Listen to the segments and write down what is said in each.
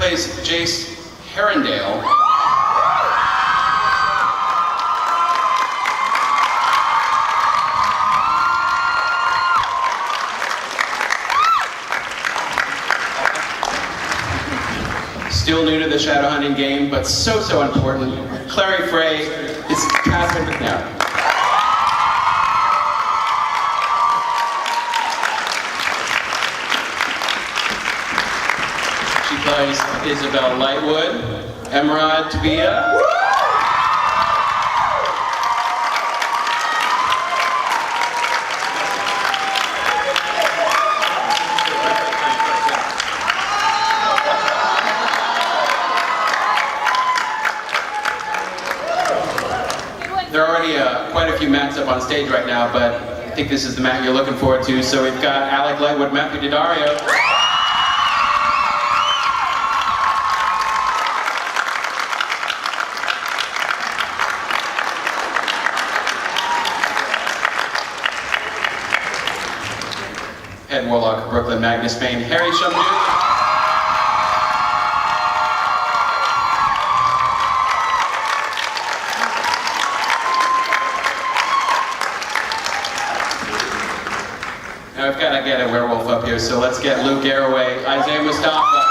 plays Jace Herondale. Still new to the shadow hunting game, but so important. Clary Frey is Catherine McNair. She plays Isabel Lightwood, Emerald Tabia. There are already quite a few mats up on stage right now, but I think this is the mat you're looking forward to. So we've got Alec Lightwood, Matthew Daddario. Head Warlock of Brooklyn, Magnus Bane, Harry Shumdu. Now I've got to get a werewolf up here, so let's get Luke Garraway, Isaiah Mustafa.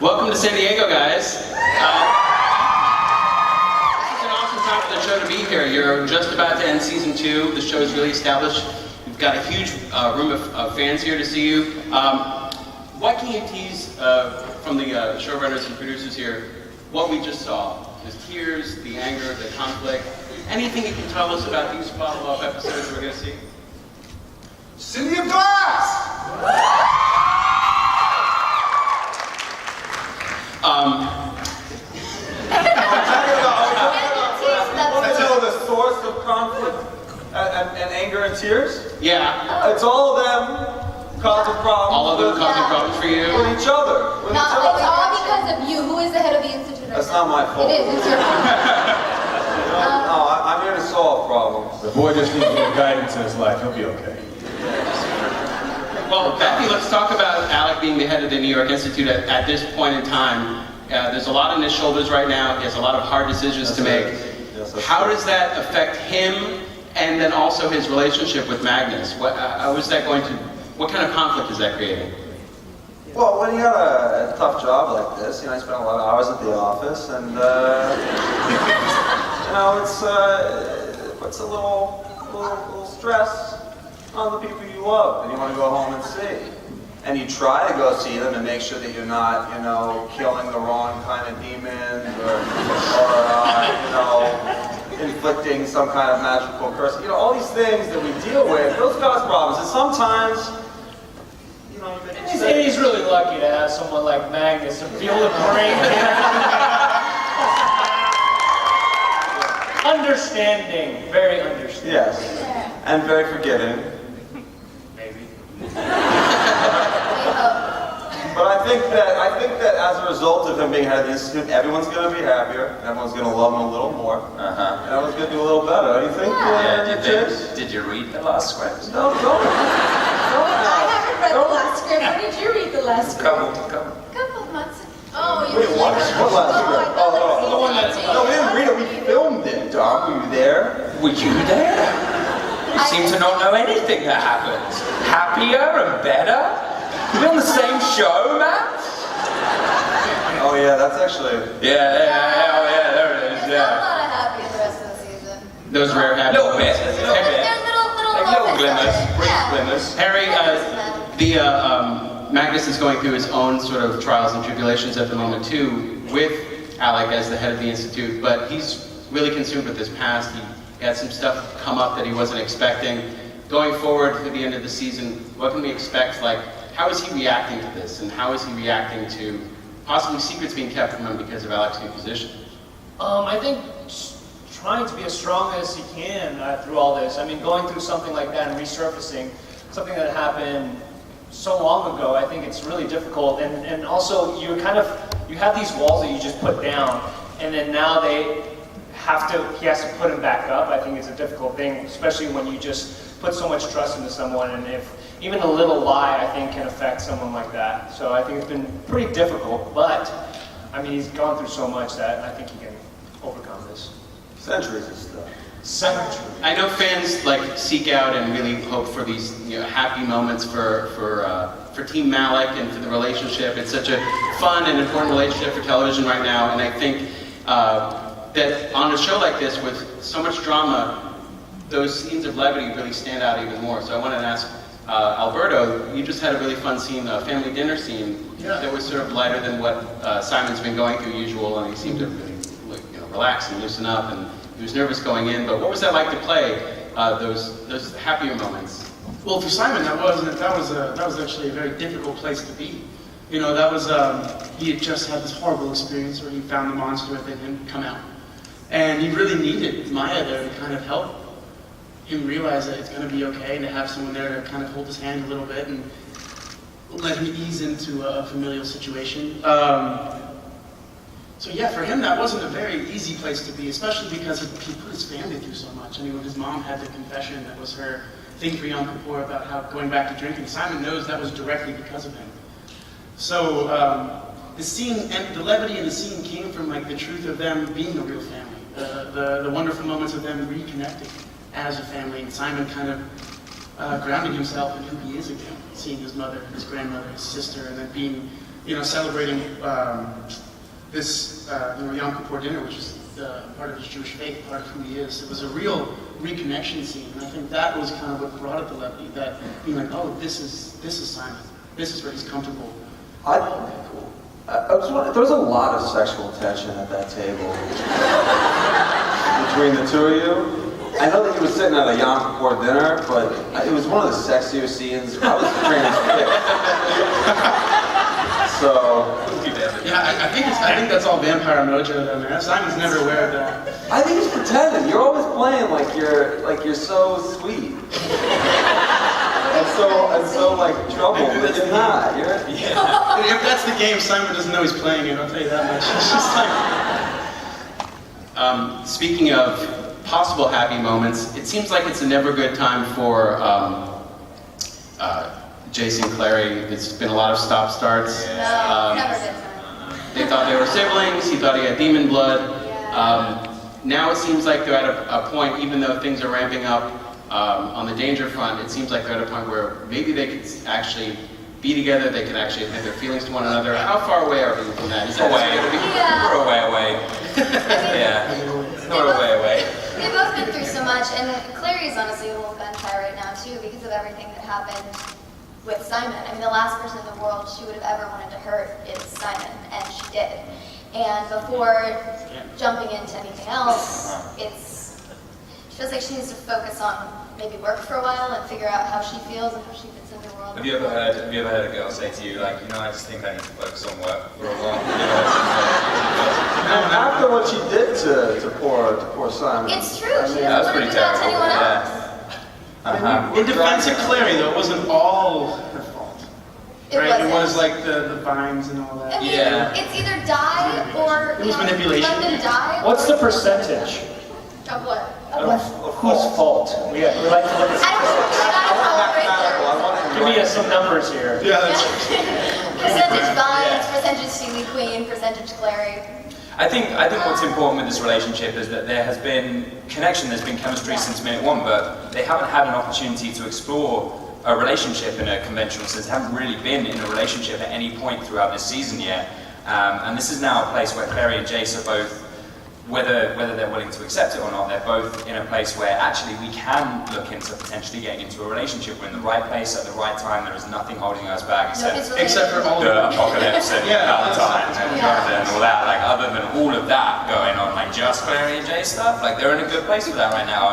Welcome to San Diego, guys. This is an awesome time for the show to be here. You're just about to end season 2. The show is really established. We've got a huge room of fans here to see you. What can you tease from the showrunners and producers here, what we just saw? The tears, the anger, the conflict. Anything you can tell us about these follow-up episodes we're going to see? City of Glass! Want to tell the source of conflict and anger and tears? Yeah. It's all of them causing problems. All of them causing problems for you? With each other. No, it's all because of you. Who is the head of the institute right That's now? not my fault. It is. It's your fault. No, I'm here to solve problems. The boy just needs a little guidance in his life. He'll be okay. Well, Becky, let's talk about Alec being the head of the New York Institute at this point in time. There's a lot on his shoulders right now. He has a lot of hard decisions to make. Yes, How does that affect him and then also his relationship with Magnus? How is that going to, what kind of conflict is that creating? Well, when you got a tough job like this, I spent a lot of hours at the office, and it puts a little stress on the people you love, and you want to go home and see. And you try to go see them and make sure that you're not, killing the wrong kind of demons or inflicting some kind of magical curse. All these things that we deal with, those cause problems. And sometimes, you make mistakes. And he's really lucky to have someone like Magnus to feel the brain. Understanding, very understanding. Yes, and very forgiving. Maybe. But I think that as a result of him being head of the institute, everyone's going to be happier. Everyone's going to love him a little more. And everyone's going to do a little better. Don't you think? Did you read the last script? No, don't. I haven't read the last script. When did you read the last script? Couple. A couple of months ago. Oh, you Wait, what? What last script? The one that's No, we didn't read it. We filmed it, Doc. Were you there? Were you there? You seem to not know anything that happened. Happier and better? We're on the same show, Matt? Oh yeah, that's actually. Yeah, there it is, I'm not happy the rest of the season. Those rare A habits. little bit. They're little glimmers, brief Yeah. glimmers. Harry, Magnus is going through his own sort of trials and tribulations at the moment too, with Alec as the head of the Institute, but he's really consumed with his past. He had some stuff come up that he wasn't expecting. Going forward to the end of the season, what can we expect? How is he reacting to this, and how is he reacting to possibly secrets being kept from him because of Alec's new position? I think trying to be as strong as he can through all this. I mean, going through something like that and resurfacing something that happened so long ago, I think it's really difficult. And also, you have these walls that you just put down, and then now he has to put him back up. I think it's a difficult thing, especially when you just put so much trust into someone, and if even a little lie, I think, can affect someone like that. So I think it's been pretty difficult, but I mean, he's gone through so much that I think he can overcome this. Centuries of stuff. Centuries. I know fans like seek out and really hope for these happy moments for Team Malik and for the relationship. It's such a fun and important relationship for television right now, and I think that on a show like this with so much drama, those scenes of levity really stand out even more. So I wanted to ask Alberto, you just had a really fun scene, a family dinner scene that was sort of lighter than what Simon's been going through usual, and he seemed to really relax and loosen up, and he was nervous going in. But what was that like to play those happier moments? Well, for Simon, that was actually a very difficult place to be. That was he had just had this horrible experience where he found the monster within him come out, and he really needed Maya there to kind of help him realize that it's going to be okay, and to have someone there to kind of hold his hand a little bit and let him ease into a familial situation. So yeah, for him that wasn't a very easy place to be, especially because he put his family through so much. I mean, when his mom had the confession that was her thing for Yom Kippur about how going back to drinking, Simon knows that was directly because of him. So the scene and the levity in the scene came from like the truth of them being a real family, the wonderful moments of them reconnecting as a family, and Simon kind of grounding himself in who he is again, seeing his mother, his grandmother, his sister, and then being, celebrating this Yom Kippur dinner, which is part of his Jewish faith, part of who he is. It was a real reconnection scene, and I think that was kind of what brought it to levity. That being like, oh, this is Simon. This is where he's comfortable. I was wondering, there was a lot of sexual tension at that table between the two of you. I know that you were sitting at a Yom Kippur dinner, but it was one of the sexier scenes. I was transfixed. So. Yeah, I think that's all vampire mojo though, man. Simon's never aware of that. I think he's pretending. You're always playing like you're so sweet. and so like trouble, but you're not. If that's the game, Simon doesn't know he's playing it, I'll tell you that much. It's just like... Speaking of possible happy moments, it seems like it's a never good time for Jason Clary. There's been a lot of stop-starts. No, never good time. They thought they were siblings, he thought he had demon blood. Now it seems like they're at a point, even though things are ramping up on the danger front, it seems like they're at a point where maybe they could actually be together, they could actually admit their feelings to one another. How far away are we from that? Is that Away. Yeah. We're away. Yeah. We're away. They've both been through so much, and Clary is honestly a little gun-shy right now too, because of everything that happened with Simon. I mean, the last person in the world she would have ever wanted to hurt is Simon, and she did. And before jumping into anything else, she feels like she needs to focus on maybe work for a while and figure out how she feels and how she fits into the world. Have you ever heard a girl say to you, like, I just think I need to focus on work for a while? And after what she did to poor Simon. It's true. She that was doesn't want pretty to do that to terrible. anyone Yeah. else. In defense of Clary, though, it wasn't all her fault. It Right? wasn't. It was like the vines and all I that. mean, Yeah. it's either die or It was manipulation. let them die. What's the percentage Of what? of whose fault? We like to look I at. don't know. Give me some numbers here. Percentage Vines, percentage Sealy Queen, percentage Clary. I think what's important with this relationship is that there has been connection, there's been chemistry since minute one, but they haven't had an opportunity to explore a relationship in a conventional sense. They haven't really been in a relationship at any point throughout this season yet. And this is now a place where Clary and Jace are both, whether they're willing to accept it or not, they're both in a place where actually we can look into potentially getting into a relationship. We're in the right place at the right time. There is nothing holding us back Except for all the of apocalypse and Valentine and all that. Like, other than all of that going on, like just Clary and Jay stuff, like they're in a good place with that right now.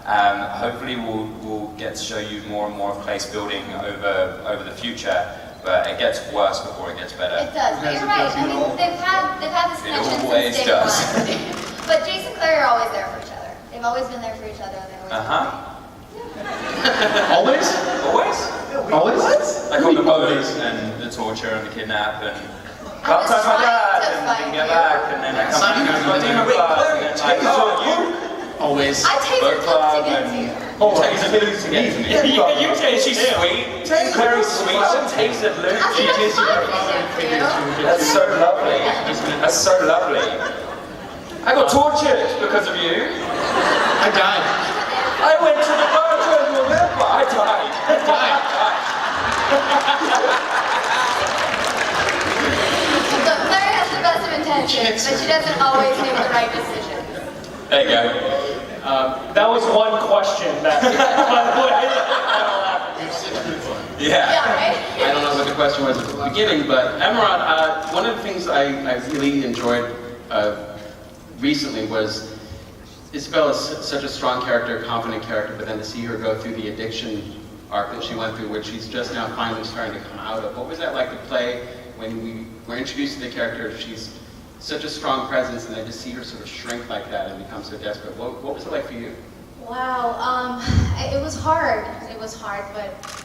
And hopefully we'll get to show you more and more of place building over the future. But it gets worse before it gets better. It does, but you're right. I mean, they've had this connection always since day does. one. But Jace and Claire are always there for each other. They've always been there for each other. And they always Always? Like on the boat and the torture and the kidnap and Valentine's my dad. was and fine. get back, and then I come back and go to the class, and then like, oh, you Always. I take book your club club to get to and you. oh, taste of to get to me. You taste she's sweet, very sweet. She tasted Luke. I think that's fine to get to you. That's so lovely. That's so lovely. I got tortured because of you. I died. I went to the virgin, remember? I died. Look, Claire has the best of intentions, but she doesn't always make the right decision. There you go. That was one question that, by the way. Yeah. Yeah, right? I don't know what the question was at the beginning, but Emerald, one of the things I really enjoyed recently was Isabel is such a strong character, confident character, but then to see her go through the addiction arc that she went through, which she's just now finally starting to come out of. What was that like to play when we were introduced to the character? She's such a strong presence, and then to see her sort of shrink like that and become so desperate. What was it like for you? Wow, it was hard. It was hard, but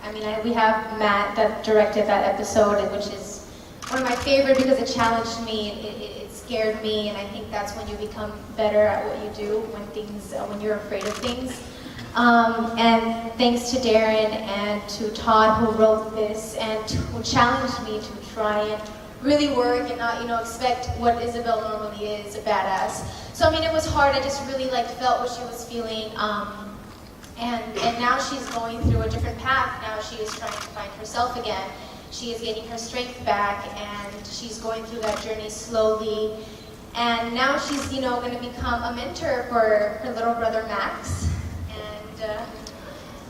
I mean, we have Matt that directed that episode, which is one of my favorite because it challenged me. It scared me, and I think that's when you become better at what you do when you're afraid of things. And thanks to Darren and to Todd who wrote this and who challenged me to try and really work and not, expect what Isabel normally is, a badass. So I mean, it was hard. I just really felt what she was feeling. And now she's going through a different path. Now she is trying to find herself again. She is getting her strength back, and she's going through that journey slowly. And now she's, going to become a mentor for her little brother Max.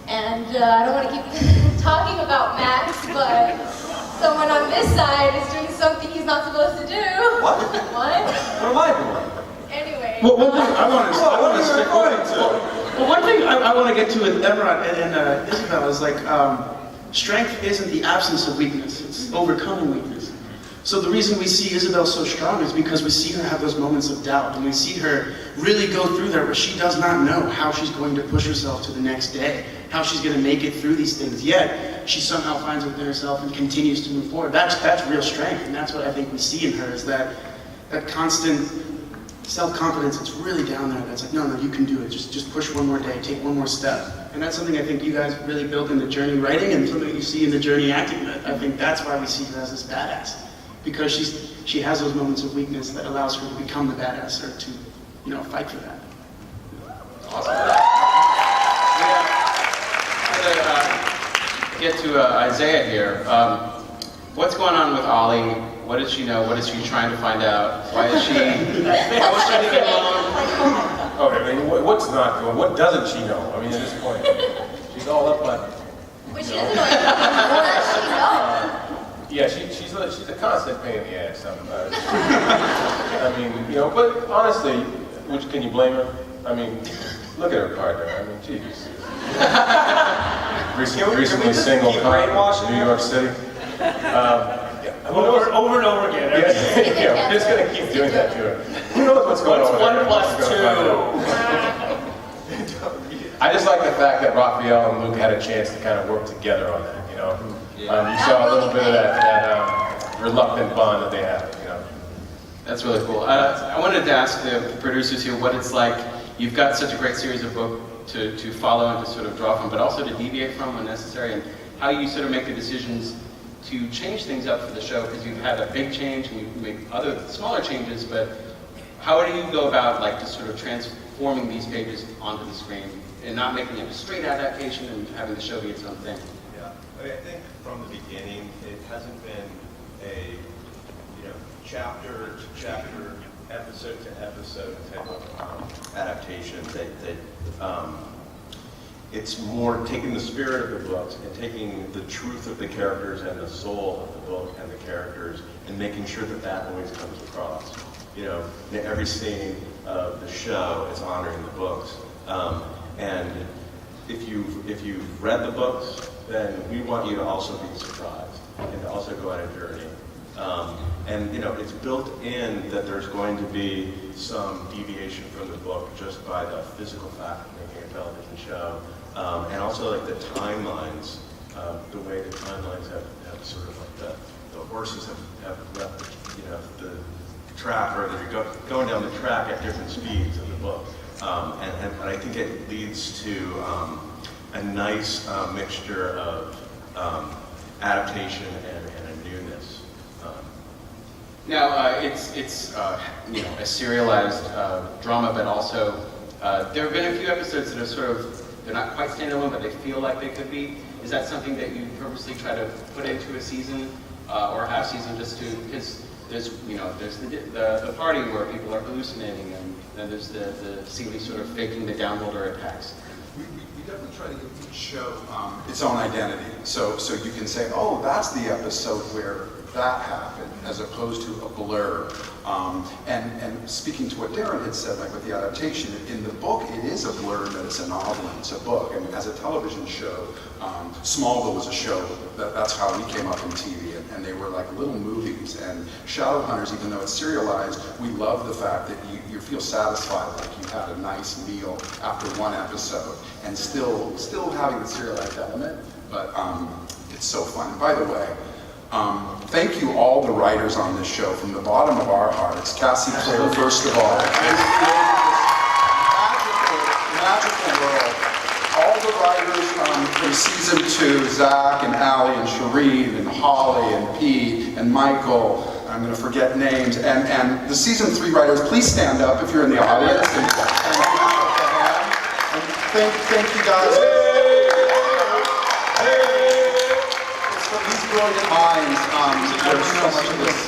And I don't want to keep talking about Max, but someone on this side is doing something he's not supposed to do. What? What? What am I doing? Anyway. Well, one thing I want to stick referring with. to? Well, one thing I want to get to with Emerald and Isabel is strength isn't the absence of weakness; it's overcoming weakness. So the reason we see Isabel so strong is because we see her have those moments of doubt, and we see her really go through there where she does not know how she's going to push herself to the next day, how she's going to make it through these things. Yet she somehow finds within herself and continues to move forward. That's real strength, and that's what I think we see in her is that constant self-confidence. It's really down there. That's like, no, you can do it. Just push one more day, take one more step. And that's something I think you guys really built in the journey writing and something you see in the journey acting. I think that's why we see her as this badass. Because she has those moments of weakness that allows her to become the badass or to, fight for that. Awesome. Get to Isaiah here. What's going on with Ollie? What does she know? What is she trying to find out? Why is she? How is she getting along? Okay, I mean, what's not going? What doesn't she know? I mean, at this point, she's all up on. Which is annoying. What does she know? Yeah, she's a constant pain in the ass. I mean, but honestly, which can you blame her? I mean, look at her partner. I mean, Jesus. Recently single, New York City. Over and over again. We're just gonna keep doing that to her. Who knows what's going on? What's 1 + 2? I just like the fact that Raphael and Luke had a chance to kind of work together on that. You saw a little bit of that reluctant bond that they have. That's really cool. I wanted to ask the producers here what it's like. You've got such a great series of books to follow and to sort of draw from, but also to deviate from when necessary, and how you sort of make the decisions to change things up for the show, because you've had a big change and you've made other smaller changes, but how do you go about just sort of transforming these pages onto the screen and not making it a straight adaptation and having the show be its own thing? Yeah, I think from the beginning, it hasn't been a chapter to chapter, episode to episode type of adaptation. It's more taking the spirit of the books and taking the truth of the characters and the soul of the book and the characters and making sure that always comes across. In every scene of the show is honoring the books. And if you've read the books, then we want you to also be surprised and to also go on a journey. And it's built in that there's going to be some deviation from the book just by the physical fact of making a television show. And also the timelines, the way the timelines have sort of the horses have left the track, or they're going down the track at different speeds in the book. And I think it leads to a nice mixture of adaptation and a newness. Now, it's a serialized drama, but also there have been a few episodes that are sort of, they're not quite standalone, but they feel like they could be. Is that something that you purposely try to put into a season or half season, just to, because there's the party where people are hallucinating, and then there's the Seeley sort of faking the downloader attacks. We definitely try to give each show its own identity. So you can say, oh, that's the episode where that happened, as opposed to a blur. And speaking to what Darren had said, like with the adaptation, in the book it is a blur that it's a novel and it's a book. And as a television show, Smallville was a show, that's how we came up in TV, and they were like little movies. And Shadowhunters, even though it's serialized, we love the fact that you feel satisfied, like you had a nice meal after one episode, and still having the serialized element, but it's so fun. And by the way, thank you all the writers on this show from the bottom of our hearts. Cassie Clare, first of all. Magical world. All the writers from season 2, Zach and Allie and Shereen and Holly and Pete and Michael, I'm going to forget names, and the season 3 writers, please stand up if you're in the audience. And thank you guys. Brilliant minds. There's so much of this.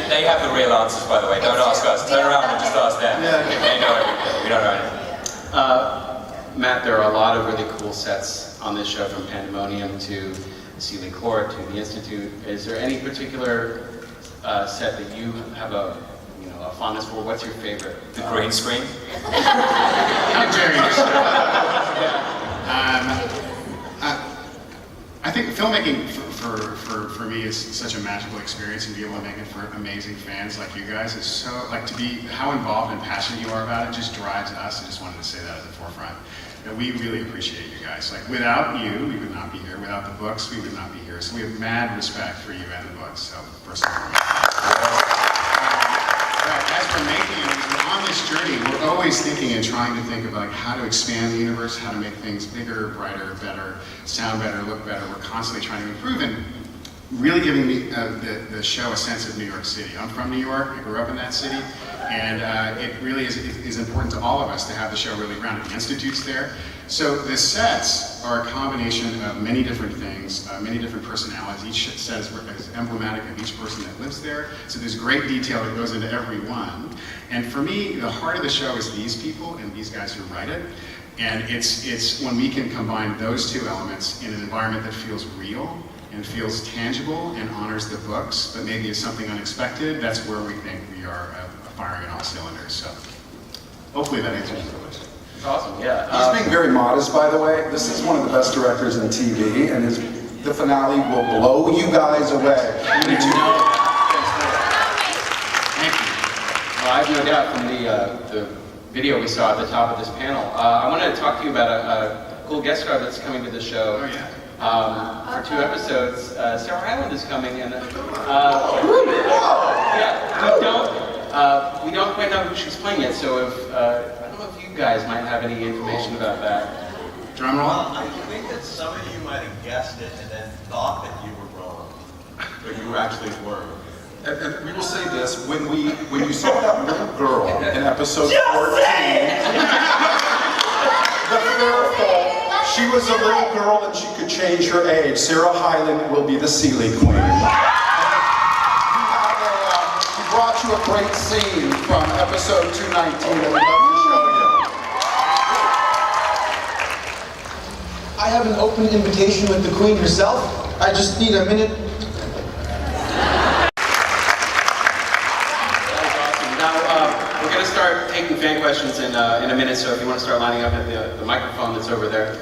They have the real answers, by the way. Don't ask us. Turn around and just ask them. They know everything. We don't know anything. Matt, there are a lot of really cool sets on this show, from Pandemonium to Seeley Court to the Institute. Is there any particular set that you have a fondness for? What's your favorite? The green screen. How dare you? I think filmmaking for me is such a magical experience, and be able to make it for amazing fans like you guys is so, like, to be how involved and passionate you are about it just drives us. I just wanted to say that at the forefront. And we really appreciate you guys. Like, without you, we would not be here. Without the books, we would not be here. So we have mad respect for you and the books. So first and foremost. As we're making it, we're on this journey, we're always thinking and trying to think about how to expand the universe, how to make things bigger, brighter, better, sound better, look better. We're constantly trying to improve and really giving the show a sense of New York City. I'm from New York, I grew up in that city, and it really is important to all of us to have the show really grounded. The Institute's there. So the sets are a combination of many different things, many different personalities. Each set is emblematic of each person that lives there. So there's great detail that goes into every one. And for me, the heart of the show is these people and these guys who write it. And it's when we can combine those two elements in an environment that feels real and feels tangible and honors the books, but maybe is something unexpected, that's where we think we are firing on all cylinders. So hopefully that answers the question. Awesome, yeah. He's being very modest, by the way. This is one of the best directors in TV, and the finale will blow you guys away. Thank you. Well, I have no doubt from the video we saw at the top of this panel. I wanted to talk to you about a cool guest star that's coming to the show. Oh, yeah. For 2 episodes. Sarah Hyland is coming, and we don't quite know who she's playing yet. So if I don't know if you guys might have any information about that. Drum roll. Well, I think that some of you might have guessed it and then thought that you were wrong, But you actually weren't. And we will say this, when you saw that little girl in episode 14, the fearful, she was a little girl and she could change her age. Sarah Hyland will be the Seeley Queen. We brought you a great scene from episode 219 that we'd love to show you. I have an open invitation with the Queen herself. I just need a minute. We're going to start taking fan questions in a minute, so if you want to start lining up at the microphone that's over there.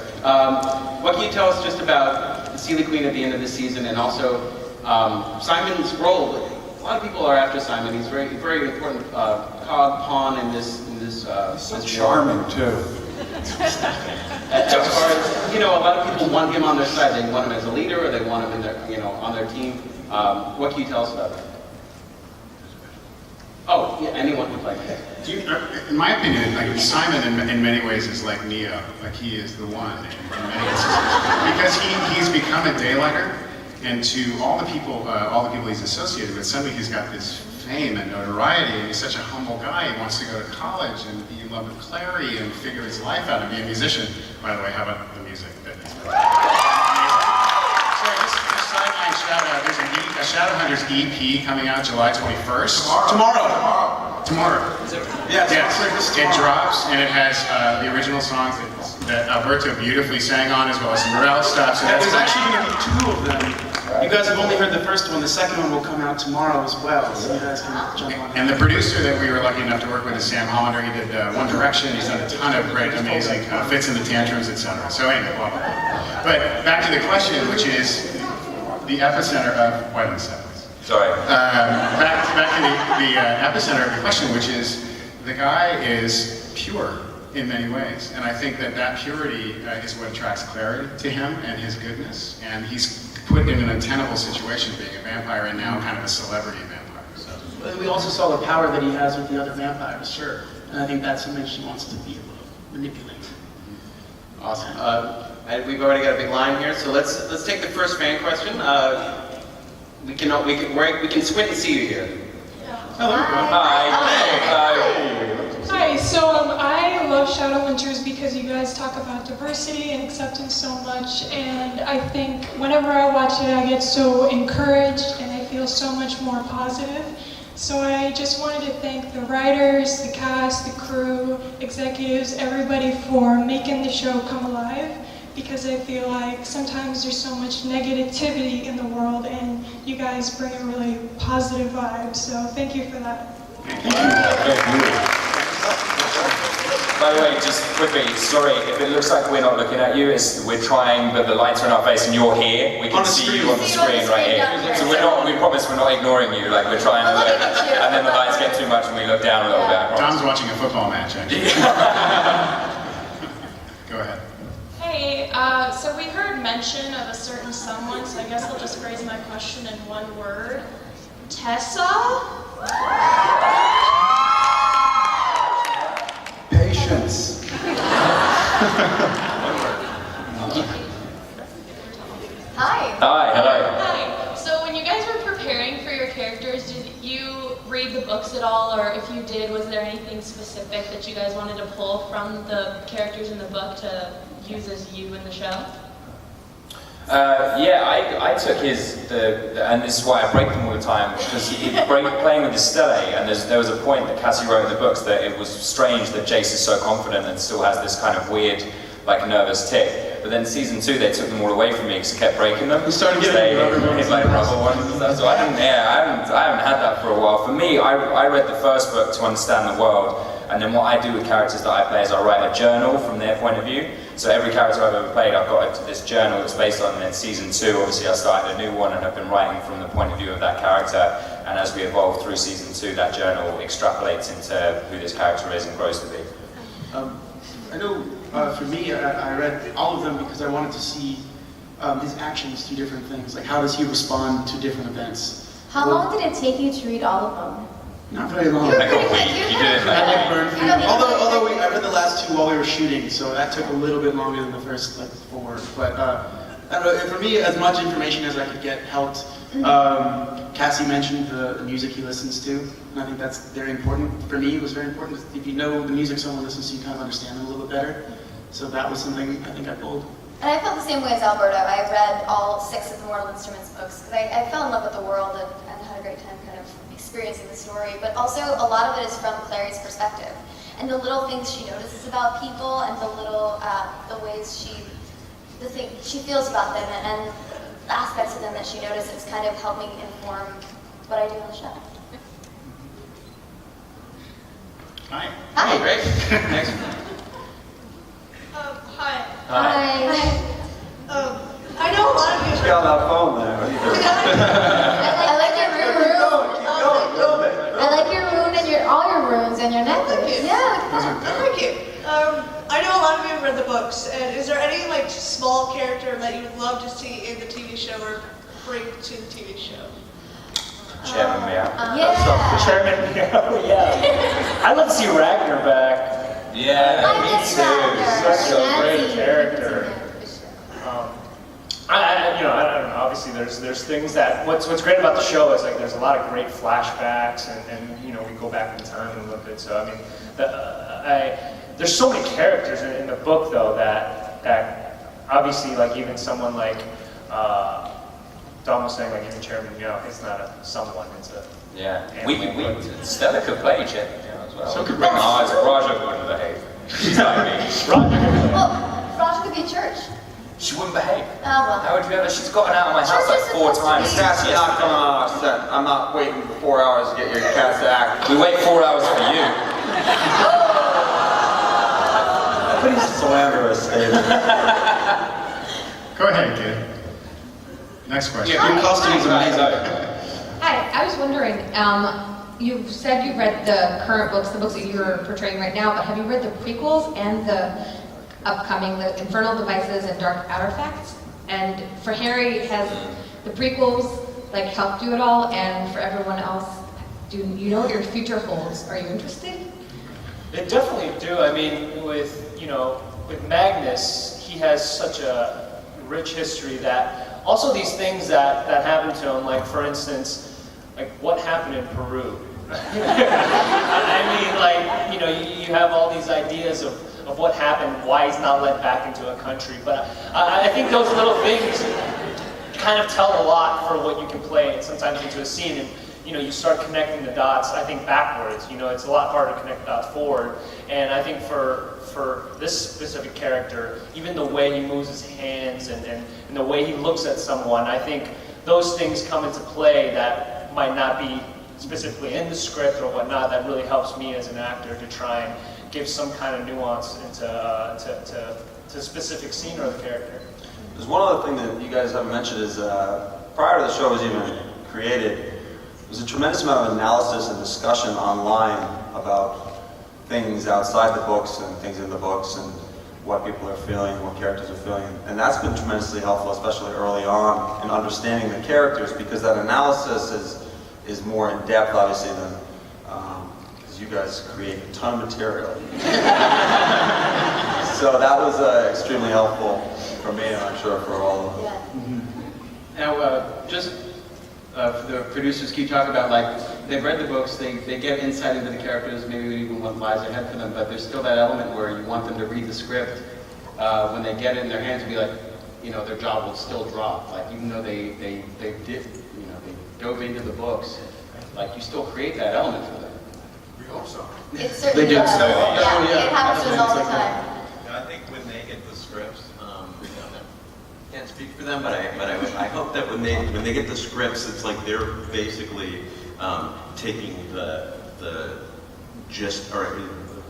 What can you tell us just about the Seeley Queen at the end of the season, and also Simon's role? A lot of people are after Simon. He's very important cog pawn in this. He's so charming too. As far as you know, a lot of people want him on their side. They want him as a leader, or they want him in their, you know, on their team. What can you tell us about that? Oh, yeah, anyone would like that. In my opinion, like Simon in many ways is like Neo, like he is the one in many instances, because he's become a daylighter, and to all the people he's associated with, suddenly he's got this fame and notoriety, and he's such a humble guy. He wants to go to college and be in love with Clary and figure his life out and be a musician. By the way, how about the music? There's a Shadowhunters EP coming out July 21st. Tomorrow. Yes, it drops, and it has the original songs that Alberto beautifully sang on, as well as some Morel stuff. So There's actually going to be 2 of them. You guys have only heard the first one. The second one will come out tomorrow as well, so you guys can jump on. And the producer that we were lucky enough to work with is Sam Hollander. He did One Direction. He's done a ton of great, amazing Fits in the Tantrums, etc. So anyway, well, but back to the question, which is the epicenter of White on the Seventh. Sorry. Back to the epicenter of the question, which is the guy is pure in many ways, and I think that purity is what attracts Clary to him and his goodness, and he's put in an untenable situation being a vampire and now kind of a celebrity vampire. So. But we also saw the power that he has with the other vampires, sure, and I think that's something she wants to be able to manipulate. Awesome. And we've already got a big line here, so let's take the first fan question. We can squint and see you here. Hello. Hi. Hi, so I love Shadowhunters because you guys talk about diversity and acceptance so much, and I think whenever I watch it I get so encouraged and I feel so much more positive. So I just wanted to thank the writers, the cast, the crew, executives, everybody for making the show come alive, because I feel like sometimes there's so much negativity in the world and you guys bring a really positive vibe, so thank you for that. By the way, just quickly, sorry, if it looks like we're not looking at you, we're trying, but the lights are in our face and you're here. We can see you on the screen right here. So we promise we're not ignoring you, like we're trying to look, and then the lights get too much and we look down a little bit. Tom's watching a football match, actually. Go ahead. Hey, so we heard mention of a certain someone, so I guess I'll just phrase my question in one word. Tessa? Patience. Hi. Hi, hello. Hi. So when you guys were preparing for your characters, did you read the books at all, or if you did, was there anything specific that you guys wanted to pull from the characters in the book to use as you in the show? Yeah, I took and this is why I break them all the time, because playing with the Stele, and there was a point that Cassie wrote in the books that it was strange that Jace is so confident and still has this kind of weird, like, nervous tick. But then season 2, they took them all away from me because I kept breaking them. You started getting rubber ones. Like rubber ones and stuff. So I haven't had that for a while. For me, I read the first book to understand the world, and then what I do with characters that I play is I write a journal from their point of view. So every character I've ever played, I've got this journal that's based on. And then season 2, obviously, I started a new one, and I've been writing from the point of view of that character. And as we evolve through season 2, that journal extrapolates into who this character is and grows to be. I know for me, I read all of them because I wanted to see his actions to different things. Like, how does he respond to different events? How long did it take you to read all of them? Not very long. Like a week. You did it I like burned through. Yeah. Although I read the last 2 while we were shooting, so that took a little bit longer than the first 4. But I don't know. For me, as much information as I could get helped. Cassie mentioned the music he listens to, and I think that's very important. For me, it was very important. If you know the music someone listens to, you kind of understand them a little bit better. So that was something I think I pulled. And I felt the same way as Alberto. I read all 6 of the Mortal Instruments books because I fell in love with the world and had a great time kind of experiencing the story. But also, a lot of it is from Clary's perspective. And the little things she notices about people and the little, the ways she feels about them and aspects of them that she notices kind of help me inform what I do on the show. Hi. Hi, great. Next. Hi. Hi. I know a lot of you. Get on that phone there. I like your room. I like your room and all your rooms and your necklace. Thank you. Yeah. Thank you. I I know a lot of you have read the books, and is there any like small character that you'd love to see in the TV show or bring to the TV show? Chairman Meow. Yeah. Chairman Meow, yeah. I'd love to see Ragnar back. Yeah, I me miss too. Ragnar. Such a great Nancy. character. I don't know. Obviously, there's things that what's great about the show is like there's a lot of great flashbacks, and you know we go back in time and look at. So I mean, there's so many characters in the book though that obviously like even someone like Dom was saying, like even Chairman Meow, it's not a someone, it's a Yeah, Stella could play Chairman Meow as well. So could Raja wouldn't behave. She's like me. Well, Raja could be in church. She wouldn't behave. Oh, well. How would you ever? She's gotten out of my house like 4 times. Cassie, you're not coming on our set. I'm not waiting 4 hours to get your cats to act. We wait 4 hours for you. Pretty slanderous statement. Go ahead, kid. Next question. Yeah, your costume's amazing. Hi, I was wondering, you said you read the current books, the books that you're portraying right now, but have you read the prequels and the upcoming, the Infernal Devices and Dark Artifacts? And for Harry, has the prequels like helped you at all? And for everyone else, do you know what your future holds? Are you interested? They definitely do. I mean, with Magnus, he has such a rich history that also these things that happened to him, like for instance, like what happened in Peru. I mean, like, you know, you have all these ideas of what happened, why he's not let back into a country. But I think those little things kind of tell a lot for what you can play sometimes into a scene. And, you know, you start connecting the dots, I think, backwards. You know, it's a lot harder to connect the dots forward. And I think for this specific character, even the way he moves his hands and the way he looks at someone, I think those things come into play that might not be specifically in the script or whatnot. That really helps me as an actor to try and give some kind of nuance into to specific scene or the character. There's one other thing that you guys haven't mentioned is prior to the show was even created, there's a tremendous amount of analysis and discussion online about things outside the books and things in the books and what people are feeling, what characters are feeling. And that's been tremendously helpful, especially early on in understanding the characters, because that analysis is more in depth, obviously, than because you guys create a ton of material. So that was extremely helpful for me, and I'm sure for all of them. Yeah. Now, just the producers keep talking about, like, they've read the books, they get insight into the characters, maybe even what lies ahead for them, but there's still that element where you want them to read the script. When they get it in their hands, and be like, you know, their jaw will still drop. Like, even though they dove into the books, like, you still create that element for them. We hope so. It certainly They do. does. So, Yeah, it happens to us all the time. I think when they get the scripts, you know, I can't speak for them, but I hope that when they get the scripts, it's like they're basically taking the gist or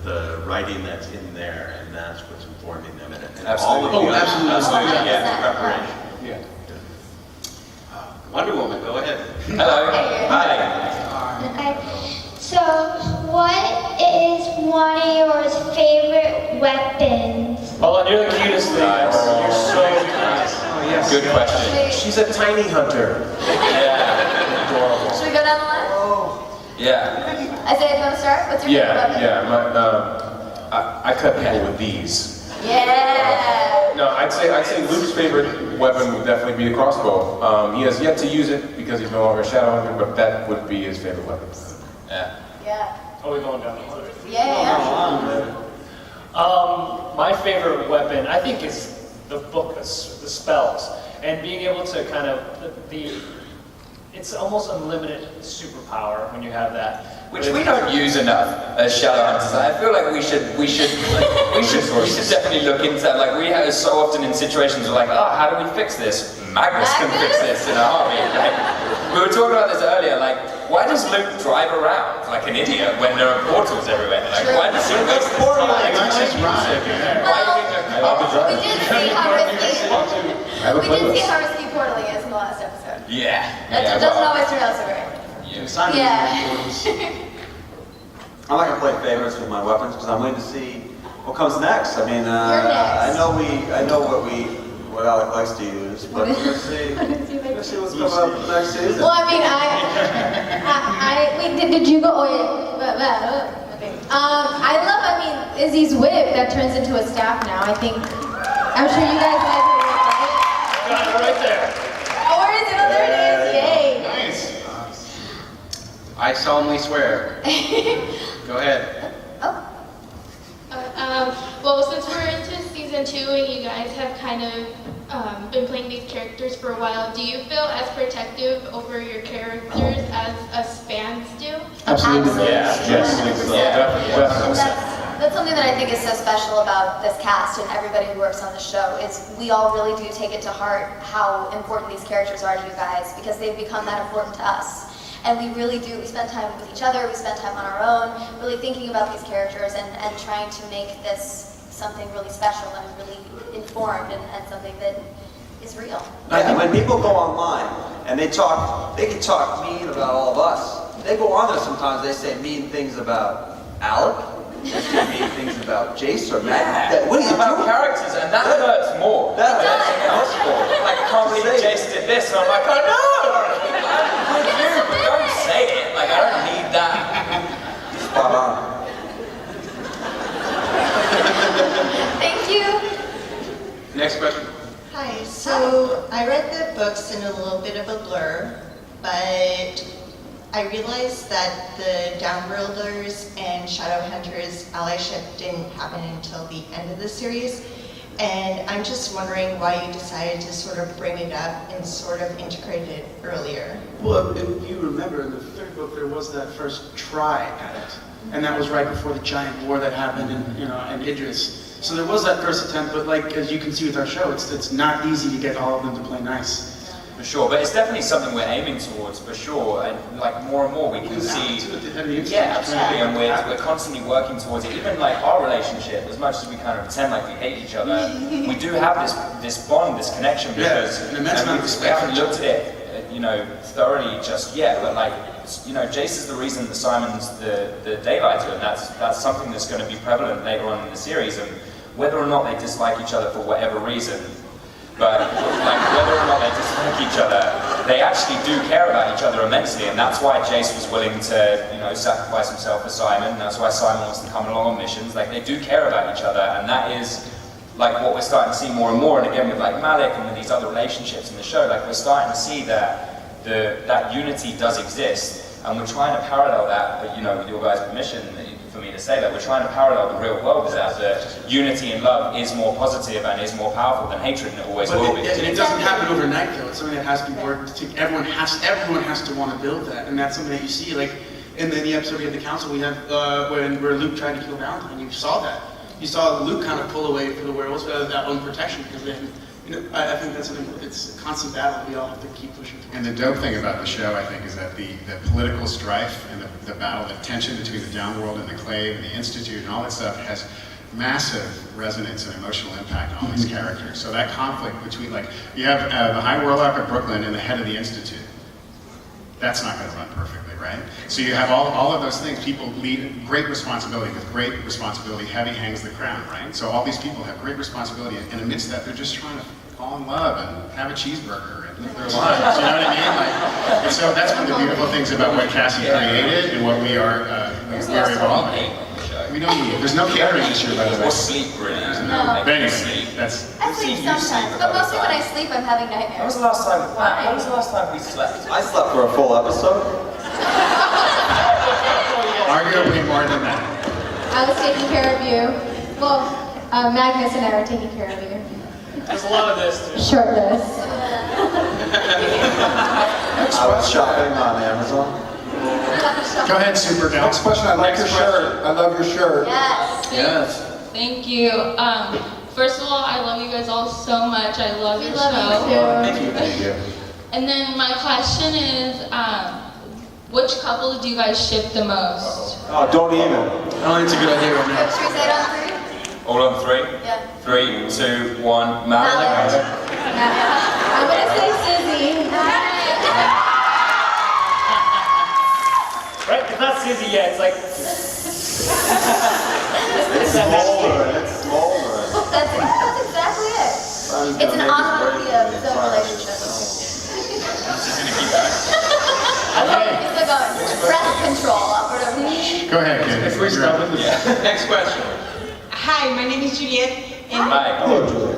the writing that's in there, and that's what's informing them. And all of the other stuff, yeah, preparation. Yeah. Wonder Woman, go ahead. Hello. Hi. So, what is one of your favorite weapons? Hold on, you're the cutest thing ever. You're so nice. Oh, yes. Good question. She's a tiny hunter. Yeah. Adorable. Should we go down the line? Yeah. Isaiah, do you want to start? What's your favorite weapon? Yeah. I cut people with these. Yeah. No, I'd say Luke's favorite weapon would definitely be a crossbow. He has yet to use it because he's no longer a Shadowhunter, but that would be his favorite weapon. Yeah. Yeah. Oh, we're going down the line. Yeah. My favorite weapon, I think, is the book, the spells, and being able to kind of it's almost unlimited superpower when you have that. Which we don't use enough as Shadowhunters. I feel like we should definitely look into that. Like, we have so often in situations where, like, oh, how do we fix this? Magnus can fix this in a heartbeat. Like, we were talking about this earlier. Like, why does Luke drive around like an idiot when there are portals everywhere? Like, why does he waste his time? Well, we did see how risky portaling is in the last episode. Yeah. That doesn't always turn out so great. Yeah. I'm not going to play favorites with my weapons because I'm waiting to see What comes next? I mean, I know what Alec likes to use, but let's see what's coming up next season. Well, I mean, wait, did you go? Oh, yeah. Okay. I love, Izzy's whip that turns into a staff now. I'm sure you guys like her whip, right? Got it right there. Oh, where is it? Oh, there it is. Yay. Nice. I solemnly swear. Go ahead. Well, since we're into season 2 and you guys have kind of been playing these characters for a while, do you feel as protective over your characters as us fans do? Absolutely. That's something that I think is so special about this cast and everybody who works on the show is we all really do take it to heart how important these characters are to you guys because they've become that important to us. And we really do, we spend time with each other, we spend time on our own, really thinking about these characters and trying to make this something really special and really informed and something that is real. Yeah, when people go online and they can talk mean about all of us. They go on there sometimes, they say mean things about Alec, they say mean things about Jace or Matt. What are you about doing? characters, and that hurts more. That hurts more. Like, I can't believe Jace did this, and I'm like, oh no! Good you, but don't say it. Like, I don't need that. Spot on. Thank you. Next question. Hi, so I read the books in a little bit of a blur, but I realized that the Downworlders and Shadowhunters allyship didn't happen until the end of the series, and I'm just wondering why you decided to sort of bring it up and sort of integrate it earlier. Well, if you remember, in the third book, there was that first try at it, and that was right before the giant war that happened in Idris. So there was that first attempt, but like as you can see with our show, it's not easy to get all of them to play nice. For sure, but it's definitely something we're aiming towards, for sure. And like more and more we can see. Yeah, absolutely, and we're constantly working towards it. Even like our relationship, as much as we kind of pretend like we hate each other, we do have this bond, this connection because we haven't looked at it, thoroughly just yet. But like, Jace is the reason that Simon's the daylighter, and that's something that's going to be prevalent later on in the series. And whether or not they dislike each other for whatever reason. But like whether or not they dislike each other, they actually do care about each other immensely, and that's why Jace was willing to, sacrifice himself for Simon. That's why Simon wants to come along on missions. Like they do care about each other, and that is like what we're starting to see more and more. And again, with like Malik and with these other relationships in the show, like we're starting to see that that unity does exist, and we're trying to parallel that. But with your guys' permission, for me to say that, we're trying to parallel the real world with that. The unity and love is more positive and is more powerful than hatred, and it always will be. And it doesn't happen overnight, though. It's something that has to be worked. Everyone has to want to build that, and that's something that you see. Like in the episode we had the council, we have where Luke tried to kill Valentine. You saw that. You saw Luke kind of pull away from the werewolves that own protection because they. I think that's it's a constant battle we all have to keep pushing through. And the dope thing about the show, I think, is that the political strife and the battle, the tension between the Downworld and the Clave and the Institute and all that stuff has massive resonance and emotional impact on these characters. So that conflict between, like, you have the High Warlock of Brooklyn and the head of the Institute. That's not going to run perfectly, right? So you have all of those things. People lead great responsibility. With great responsibility, heavy hangs the crown, right? So all these people have great responsibility, and amidst that, they're just trying to fall in love and have a cheeseburger and live their lives. You know what I mean? And so that's one of the beautiful things about what Cassie created and what we are evolving. We don't eat. There's no catering this year, by the way. Or sleep, really. No. But anyway, that's. I sleep sometimes, but mostly when I sleep, I'm having nightmares. When was the last time we slept? I slept for a full episode. Arguably more than that. I was taking care of you. Well, Magnus and I are taking care of you. There's a lot of this. Short list. I was shopping on Amazon. Go ahead, Super Gal. Next question. I like your shirt. I love your shirt. Yes. Yes. Thank you. First of all, I love you guys all so much. I love your show. Thank you. Thank you. And then my question is, which couple do you guys ship the most? Oh, don't even. I don't think it's a good idea right now. Should we say it on 3? All on 3? Yeah. 3, 2, 1, Malik. I'm gonna say Sizzy. Right? It's not Sizzy yet. It's like. It's smolder. It's smolder. That's exactly it. It's an onomatopoeia of its own relationship. I love it. It's like a breath control operative. Go ahead, kid. If we start with the next question. Hi, my name is Juliet. And Hi. Hello, Juliet.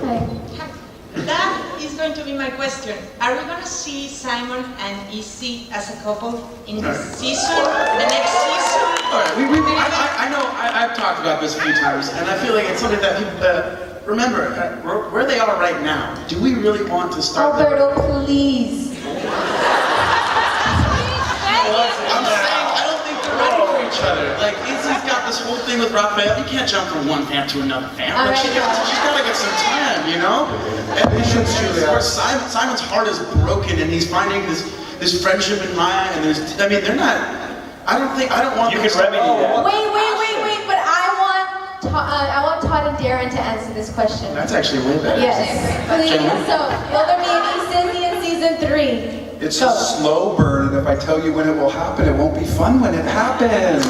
Hi. that is going to be my question. Are we going to see Simon and Izzy as a couple in this season, the next season? All right, I know I've talked about this a few times, and I feel like it's something that people remember where they are right now. Do we really want to start? Alberto, please. I'm saying I don't think they're ready for each other. Like Izzy's got this whole thing with Raphael. You can't jump from one fam to another fam. Like, she's got to get some time, you know. And Simon's heart is broken, and he's finding this friendship in Maya. And they're not. I don't want. You can remedy that. Wait, but I want Todd and Darren to answer this question. That's actually way better. Yes. Please. So, will there be any Cindy in season 3? It's a slow burn, and if I tell you when it will happen, it won't be fun when it happens.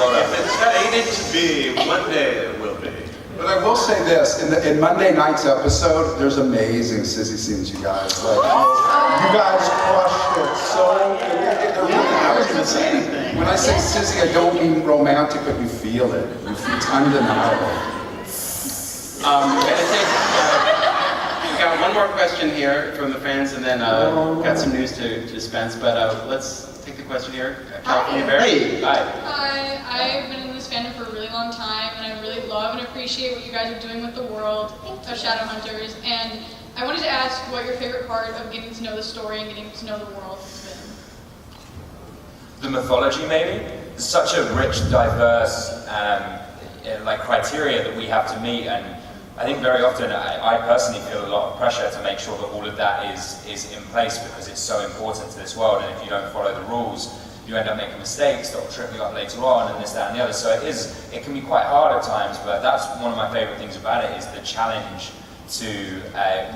If it's fated to be, one day it will be. But I will say this, in Monday night's episode, there's amazing sissy scenes, you guys. Like, you guys crushed it so good. I was gonna say anything. When I say sissy, I don't mean romantic, but you feel it. It's undeniable. And I think we got one more question here from the fans, and then got some news to dispense. But let's take the question here. California Bear. Hey. Hi. Hi, I've been in this fandom for a really long time, and I really love and appreciate what you guys are doing with the world of Shadowhunters. And I wanted to ask what your favorite part of getting to know the story and getting to know the world has been. The mythology, maybe. It's such a rich, diverse criteria that we have to meet, and I think very often I personally feel a lot of pressure to make sure that all of that is in place because it's so important to this world, and if you don't follow the rules, you end up making mistakes that will trip you up later on, and this, that, and the other. So it can be quite hard at times, but that's one of my favorite things about it is the challenge to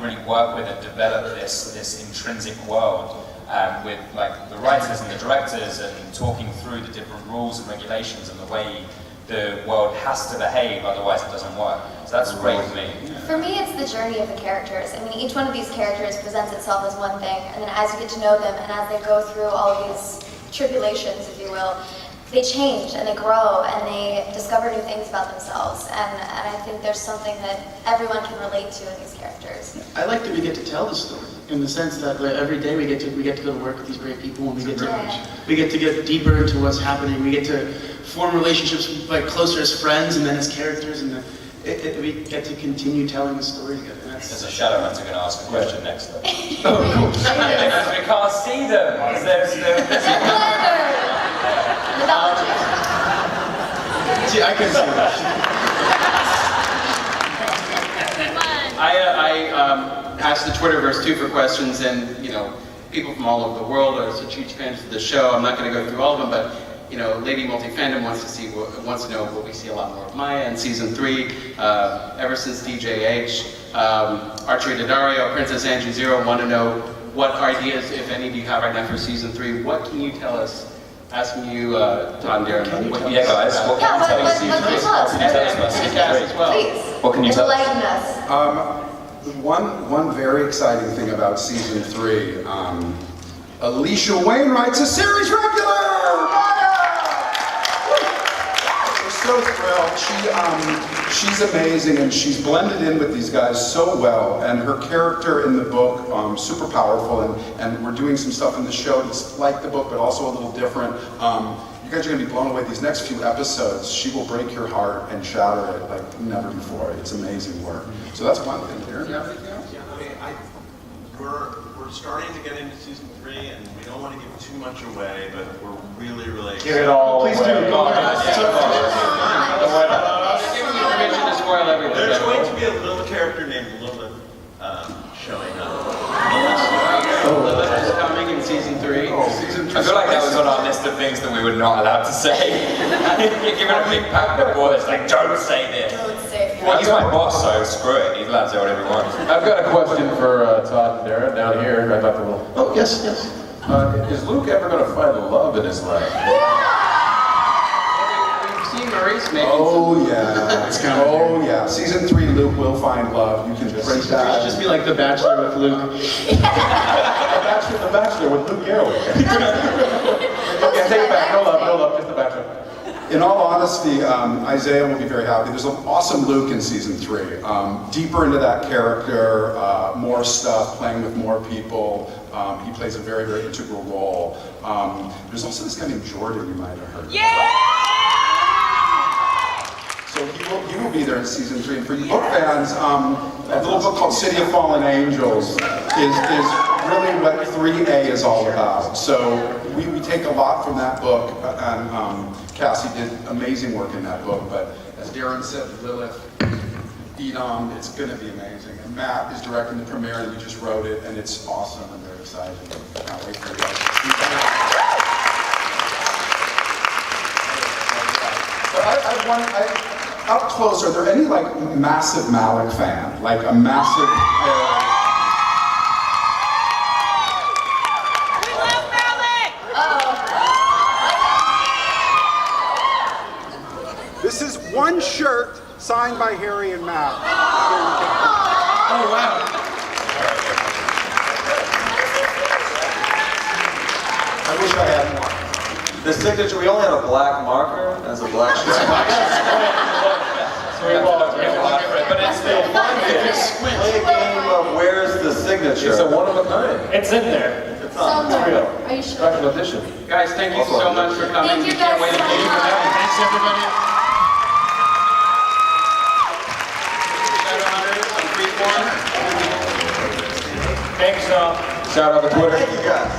really work with and develop this intrinsic world with like the writers and the directors and talking through the different rules and regulations and the way the world has to behave, otherwise it doesn't work. So that's great for me. For me, it's the journey of the characters. I mean, each one of these characters presents itself as one thing, and then as you get to know them, and as they go through all of these tribulations, if you will, they change and they grow and they discover new things about themselves. And I think there's something that everyone can relate to in these characters. I like that we get to tell the story in the sense that like, every day we get to go to work with these great people, and we get to get deeper into what's happening. We get to form relationships like closer as friends and then as characters, and we get to continue telling the story together. There's a Shadowhunter going to ask a question next though. Oh, cool. Because we can't see them. See, I can see that. I asked the Twitterverse too for questions, and people from all over the world are such huge fans of the show. I'm not going to go through all of them, but Lady Multi-Fandom wants to know will we see a lot more of Maya in season 3. Ever since DJH, Archery Daddario, Princess Angie Zero want to know what ideas, if any, do you have right now for season 3? What can you tell us? Asking you, Todd and Darren, what can you tell us? What can you tell us? What can you tell us? One very exciting thing about season 3, Alicia Wainwright's a series regular! We're so thrilled. She's amazing, and she's blended in with these guys so well, and her character in the book, super powerful, and we're doing some stuff in the show that's like the book, but also a little different. You guys are going to be blown away. These next few episodes, she will break your heart and shatter it like never before. It's amazing work. So that's one thing here. Do you have anything else? Yeah, I mean, we're starting to get into season 3, and we don't want to give too much away, but we're really Give it all Please away. do. Go ahead. There's going to be a little character named Lilith showing up. Lilith is coming in season 3. I feel like that was on our list of things that we were not allowed to say. You're given a big pack before that's like, don't say this. Well, he's my boss, so screw it. He's allowed to say whatever he wants. I've got a question for Todd and Darren down here. I got the little. Oh, yes. Is Luke ever going to find love in his life? We've seen Maurice making Oh yeah, it's coming. Oh yeah, season 3, Luke will find love. You can print that. Just be like The Bachelor with Luke. The Bachelor with Luke Garrett. Yeah, take it back. No love, just The Bachelor. In all honesty, Isaiah will be very happy. There's an awesome Luke in season 3. Deeper into that character, more stuff, playing with more people. He plays a very, very integral role. There's also this guy named Jordan you might have heard. So he will be there in season 3. And for you book fans, a little book called City of Fallen Angels is really what 3A is all about. So we take a lot from that book, and Cassie did amazing work in that book. But as Darren said, Lilith, Edom, it's going to be amazing. And Matt is directing the premiere, and we just wrote it, and it's awesome. I'm very excited. I can't wait for you guys to see that. Up close, are there any like massive Malik fan? Like a massive... We love Malik! This is one shirt signed by Harry and Matt. Oh, wow. I wish I had more. The signature, we only had a black marker as a black shirt. But it's still fun. Play a game of where's the signature. It's a one of a kind. It's in there. It's on. It's real. Are you sure? Special edition. Guys, thank you so much for coming. Thank you We can't guys wait to so see you for much. that. Thanks, everybody. Shadowhunters on Freeform. Thanks, y'all. Shout out to Twitter. Thank you guys.